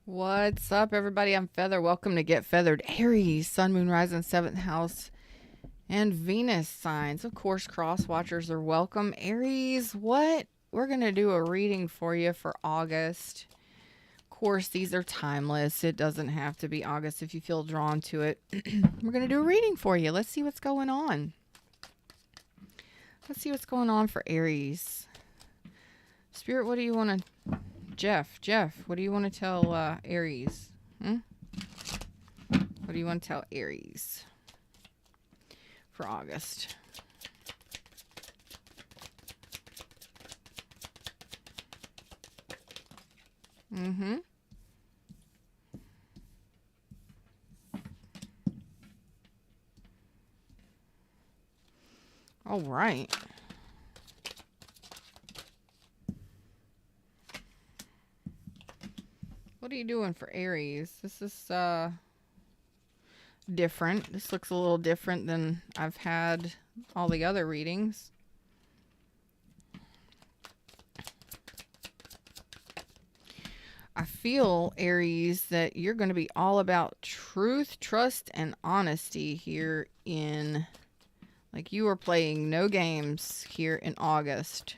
What's up, everybody? I'm Feather. Welcome to Get Feathered. Aries, Sun, Moon, Rising, 7th house, and Venus signs. Of course, cross watchers are welcome. Aries, what? We're going to do a reading for you for August. Of course, these are timeless. It doesn't have to be August if you feel drawn to it. We're going to do a reading for you. Let's see what's going on. Let's see what's going on for Aries. Spirit, what do you want to... Jeff, what do you want to tell Aries? What do you want to tell Aries for August? All right. What are you doing for Aries? This is different. This looks a little different than I've had all the other readings. I feel, Aries, that you're going to be all about truth, trust, and honesty here in... Like you are playing no games here in August.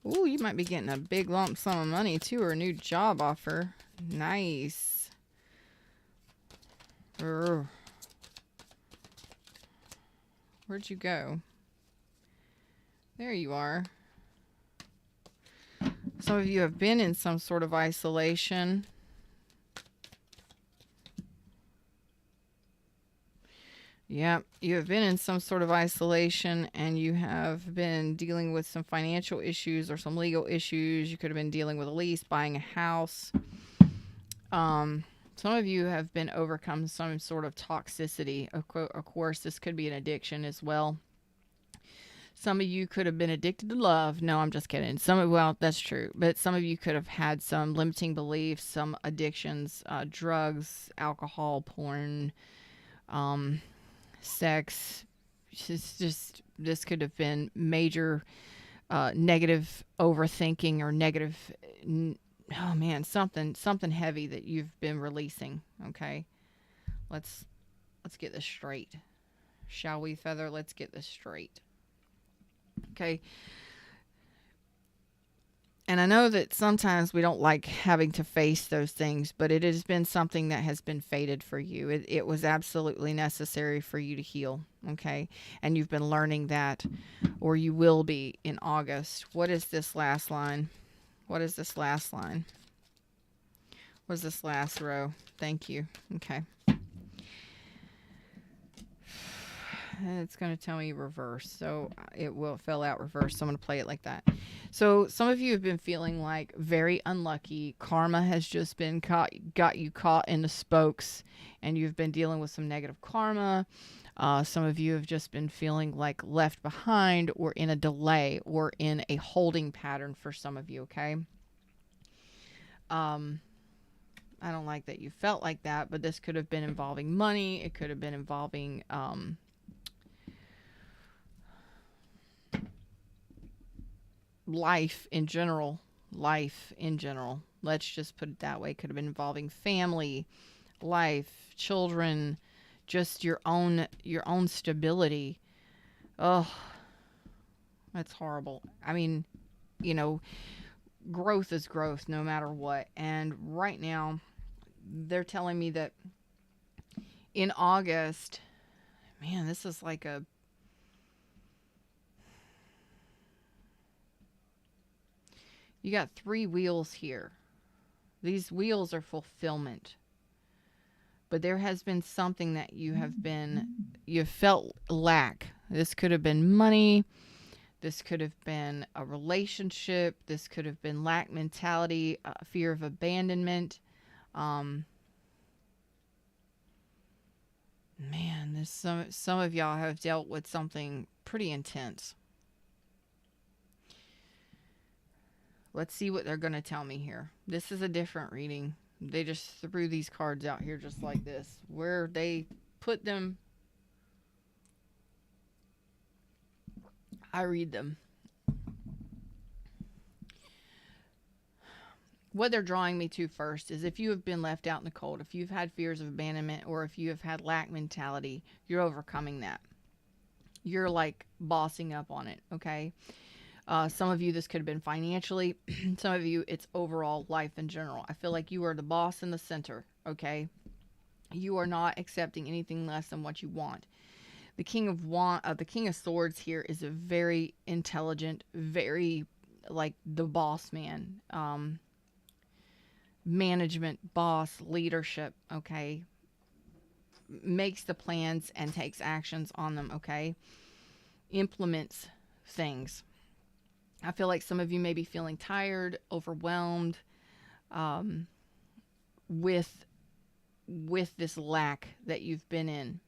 Ooh, you might be getting a big lump sum of money too, or a new job offer. Nice. Where'd you go? There you are. Some of you have been in some sort of isolation. Yeah, you have been in some sort of isolation, and you have been dealing with some financial issues or some legal issues. You could have been dealing with a lease, buying a house. Some of you have been overcome some sort of toxicity. Of course, this could be an addiction as well. Some of you could have been addicted to love. No, I'm just kidding. Well, that's true. But some of you could have had some limiting beliefs, some addictions, drugs, alcohol, porn, sex. This could have been major negative overthinking or negative, oh man, something heavy that you've been releasing. Okay, let's get this straight, shall we, Feather? Let's get this straight. Okay. And I know that sometimes we don't like having to face those things, but it has been something that has been fated for you. It was absolutely necessary for you to heal, okay? And you've been learning that, or you will be in August. What is this last line? What is this last line? What is this last row? Thank you. Okay. It's going to tell me reverse, so it will fill out reverse, so I'm going to play it like that. So some of you have been feeling like very unlucky. Karma has just been got you caught in the spokes, and you've been dealing with some negative karma. Some of you have just been feeling like left behind, or in a delay, or in a holding pattern for some of you, okay? I don't like that you felt like that, but this could have been involving money. It could have been involving... life in general. Let's just put it that way. Could have been involving family, life, children, just your own stability. Oh, that's horrible. I mean, growth is growth no matter what. And right now, they're telling me that in August, man, this is like a... You got 3 wheels here. These wheels are fulfillment. But there has been something that you've felt lack. This could have been money. This could have been a relationship. This could have been lack mentality, fear of abandonment. Man, some of y'all have dealt with something pretty intense. Let's see what they're going to tell me here. This is a different reading. They just threw these cards out here just like this. Where they put them, I read them. what they're drawing me to first is if you have been left out in the cold, if you've had fears of abandonment, or if you have had lack mentality, you're overcoming that. You're like bossing up on it, okay? Some of you, this could have been financially. Some of you, it's overall life in general. I feel like you are the boss in the center, okay? You are not accepting anything less than what you want. The the King of Swords here is a very intelligent, very like the boss man, management, boss, leadership, okay? Makes the plans and takes actions on them, okay? Implements things. I feel like some of you may be feeling tired, overwhelmed, with this lack that you've been in,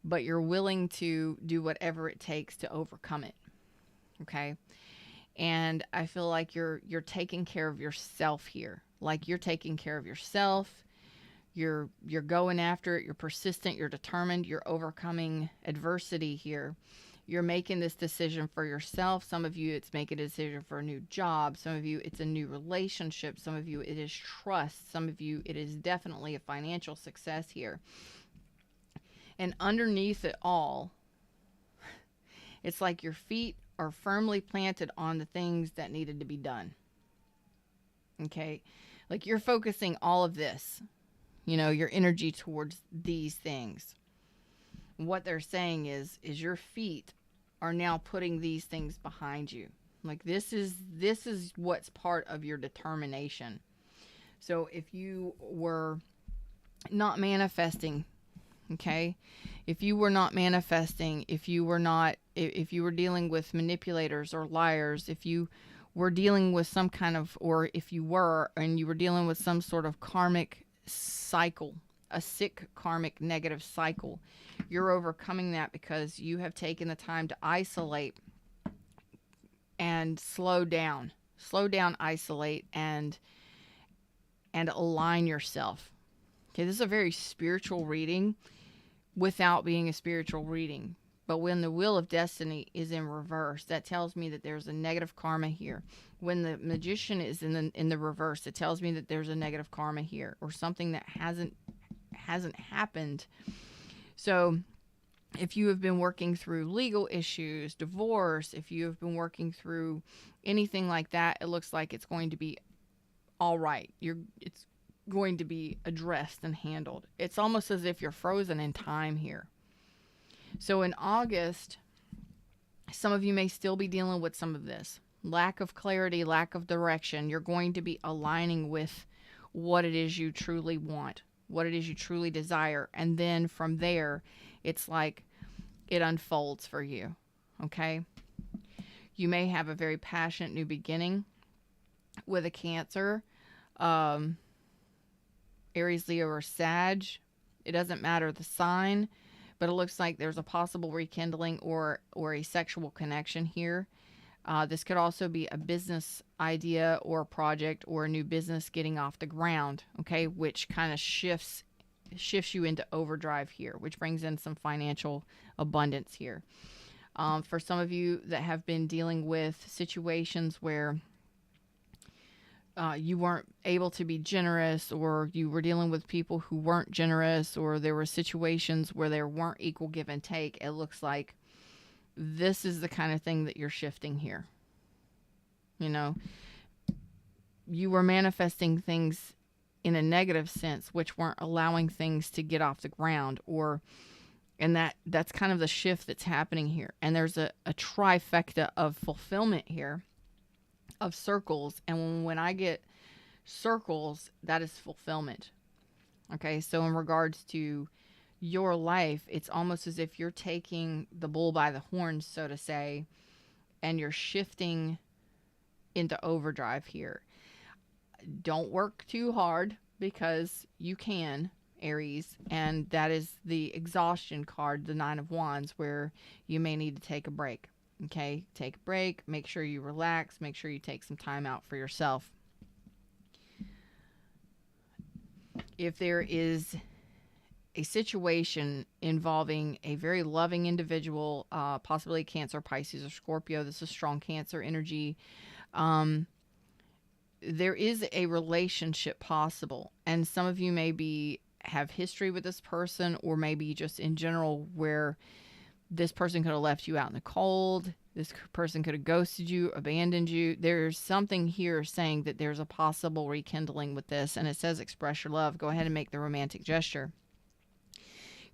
but you're willing to do whatever it takes to overcome it. Okay? And I feel like you're taking care of yourself here. Like you're taking care of yourself. You're going after it. You're persistent. You're determined. You're overcoming adversity here. You're making this decision for yourself. Some of you, it's making a decision for a new job. Some of you, it's a new relationship. Some of you, it is trust. Some of you, it is definitely a financial success here. And underneath it all, it's like your feet are firmly planted on the things that needed to be done. Okay? Like you're focusing all of this, your energy towards these things. What they're saying is your feet are now putting these things behind you. Like this is what's part of your determination. So if you were not manifesting, okay? If you were not manifesting, if you were dealing with manipulators or liars, if you were dealing with some kind of, or if you were, and you were dealing with some sort of karmic cycle, a sick karmic negative cycle, you're overcoming that because you have taken the time to isolate and slow down, isolate, and align yourself. Okay, this is a very spiritual reading without being a spiritual reading. But when the wheel of destiny is in reverse, that tells me that there's a negative karma here. When the magician is in the reverse, it tells me that there's a negative karma here, or something that hasn't happened. So if you have been working through legal issues, divorce, if you have been working through anything like that, it looks like it's going to be all right. It's going to be addressed and handled. It's almost as if you're frozen in time here. So in August, some of you may still be dealing with some of this. Lack of clarity, lack of direction. You're going to be aligning with what it is you truly want, what it is you truly desire. And then from there, it's like it unfolds for you. Okay? You may have a very passionate new beginning with a Cancer, Aries, Leo, or Sag. It doesn't matter the sign, but it looks like there's a possible rekindling or a sexual connection here. This could also be a business idea or project or a new business getting off the ground, okay, which kind of shifts you into overdrive here, which brings in some financial abundance here. For some of you that have been dealing with situations where you weren't able to be generous, or you were dealing with people who weren't generous, or there were situations where there weren't equal give and take, it looks like this is the kind of thing that you're shifting here. You were manifesting things in a negative sense, which weren't allowing things to get off the ground, and that's kind of the shift that's happening here. And there's a trifecta of fulfillment here, of circles, and when I get circles, that is fulfillment. Okay, so in regards to your life, it's almost as if you're taking the bull by the horns, so to say, and you're shifting into overdrive here. Don't work too hard, because you can, Aries, and that is the exhaustion card, the 9 of Wands, where you may need to take a break. Okay, take a break, make sure you relax, make sure you take some time out for yourself. If there is a situation involving a very loving individual, possibly Cancer, Pisces, or Scorpio, this is strong Cancer energy, there is a relationship possible, and some of you maybe have history with this person, or maybe just in general where this person could have left you out in the cold. This person could have ghosted you, abandoned you. There's something here saying that there's a possible rekindling with this, and it says express your love. Go ahead and make the romantic gesture.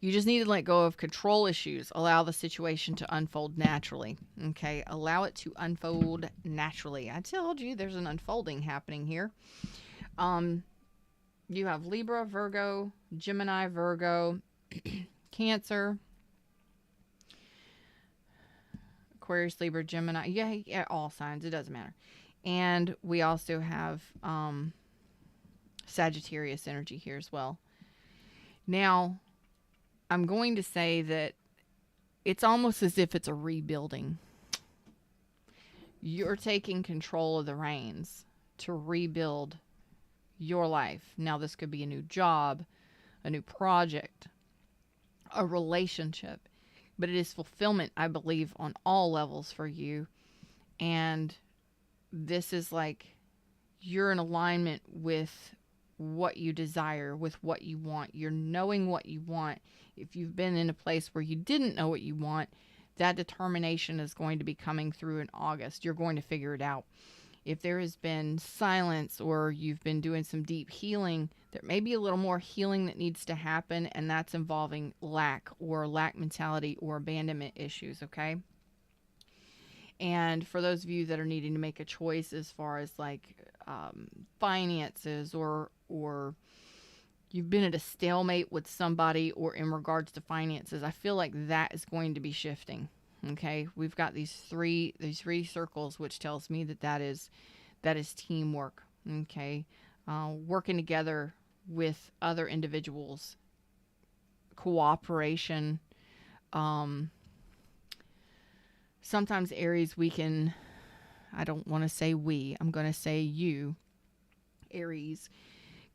You just need to let go of control issues. Allow the situation to unfold naturally. Okay, allow it to unfold naturally. I told you there's an unfolding happening here. You have Libra, Virgo, Gemini, Virgo, Cancer, Aquarius, Libra, Gemini. Yeah, all signs. It doesn't matter. And we also have Sagittarius energy here as well. Now, I'm going to say that it's almost as if it's a rebuilding. You're taking control of the reins to rebuild your life. Now, this could be a new job, a new project, a relationship, but it is fulfillment, I believe, on all levels for you. And this is like you're in alignment with what you desire, with what you want. You're knowing what you want. If you've been in a place where you didn't know what you want, that determination is going to be coming through in August. You're going to figure it out. If there has been silence, or you've been doing some deep healing, there may be a little more healing that needs to happen, and that's involving lack mentality or abandonment issues, okay? And for those of you that are needing to make a choice as far as like finances, or you've been at a stalemate with somebody, or in regards to finances, I feel like that is going to be shifting. Okay, we've got these three circles, which tells me that is teamwork. Okay, working together with other individuals, cooperation. Sometimes Aries, I don't want to say we, I'm going to say you, Aries,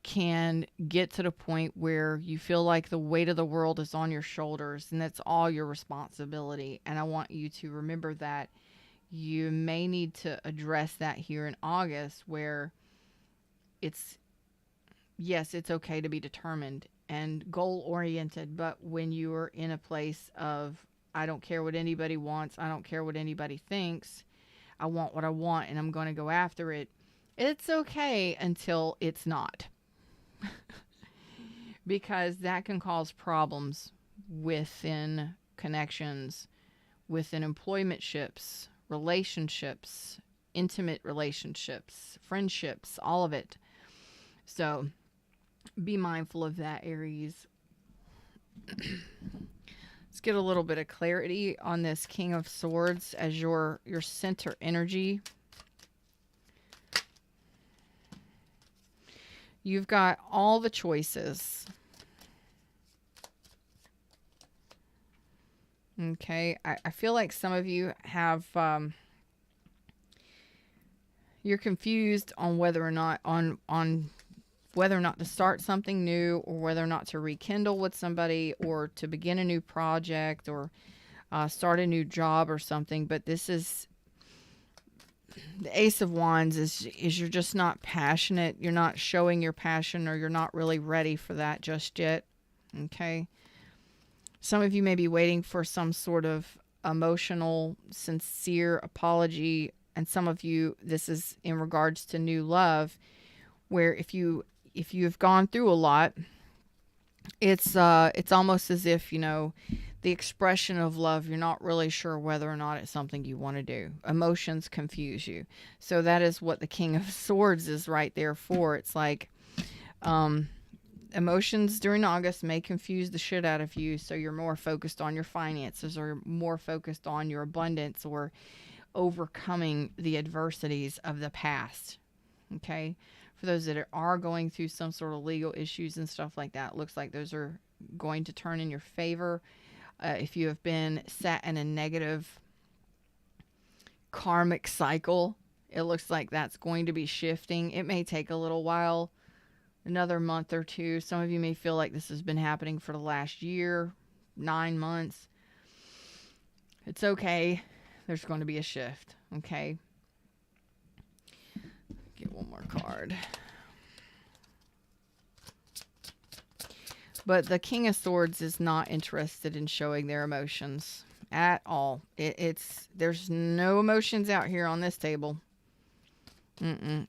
can get to the point where you feel like the weight of the world is on your shoulders and that's all your responsibility. And I want you to remember that you may need to address that here in August, where it's okay to be determined and goal-oriented, but when you are in a place of, I don't care what anybody wants, I don't care what anybody thinks, I want what I want and I'm going to go after it, it's okay until it's not. Because that can cause problems within connections, within employmentships, relationships, intimate relationships, friendships, all of it. So be mindful of that, Aries. Let's get a little bit of clarity on this King of Swords as your center energy. You've got all the choices. Okay, I feel like some of you have, you're confused on whether or not, on whether or not to start something new, or whether or not to rekindle with somebody, or to begin a new project, or start a new job or something. But this is, the Ace of Wands is you're just not passionate. You're not showing your passion, or you're not really ready for that just yet. Okay. Some of you may be waiting for some sort of emotional, sincere apology. And some of you, this is in regards to new love, where if you have gone through a lot, it's almost as if, the expression of love, you're not really sure whether or not it's something you want to do. Emotions confuse you. So that is what the King of Swords is right there for. It's like emotions during August may confuse the shit out of you, so you're more focused on your finances, or more focused on your abundance, or overcoming the adversities of the past. Okay? For those that are going through some sort of legal issues and stuff like that, looks like those are going to turn in your favor. If you have been set in a negative karmic cycle, it looks like that's going to be shifting. It may take a little while, another month or two. Some of you may feel like this has been happening for the last year, 9 months. It's okay. There's going to be a shift, okay? get one more card. But the King of Swords is not interested in showing their emotions at all. There's no emotions out here on this table.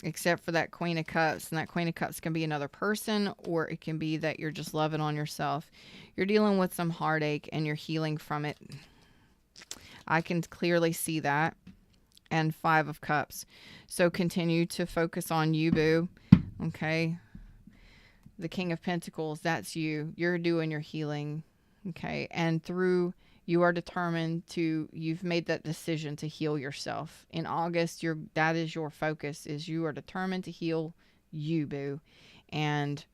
Except for that Queen of Cups. And that Queen of Cups can be another person, or it can be that you're just loving on yourself. You're dealing with some heartache and you're healing from it. I can clearly see that. And 5 of Cups. So continue to focus on you, boo. Okay. The King of Pentacles, that's you. You're doing your healing. Okay. And through, you are determined to, you've made that decision to heal yourself. In August, that is your focus, is you are determined to heal you, boo. And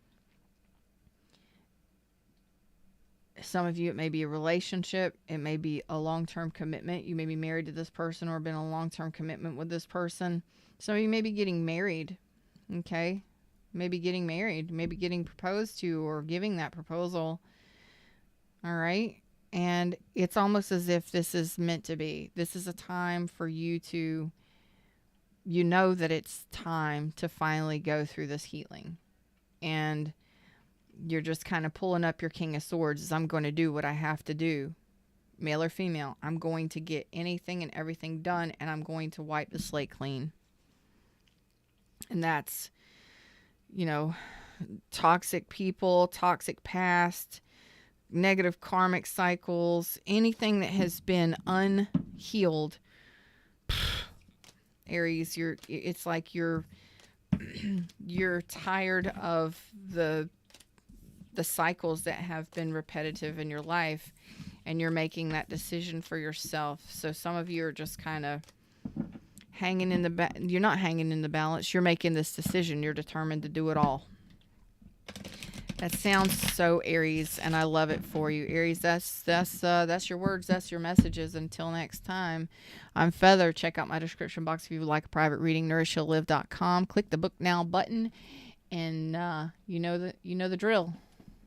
some of you, it may be a relationship. It may be a long-term commitment. You may be married to this person or been in a long-term commitment with this person. Some of you may be getting married. Okay. Maybe getting married, maybe getting proposed to, or giving that proposal. All right. And it's almost as if this is meant to be. This is a time for you to, you know that it's time to finally go through this healing. And you're just kind of pulling up your King of Swords as I'm going to do what I have to do. Male or female, I'm going to get anything and everything done, and I'm going to wipe the slate clean. And that's, you know, toxic people, toxic past, negative karmic cycles, anything that has been unhealed. Aries, it's like you're tired of the cycles that have been repetitive in your life, and you're making that decision for yourself. So some of you are just kind of hanging in you're not hanging in the balance. You're making this decision. You're determined to do it all. That sounds so Aries, and I love it for you, Aries. That's your words. That's your messages. Until next time, I'm Feather. Check out my description box if you would like a private reading. NourishYou'llLive.com. Click the book now button, and you know the drill.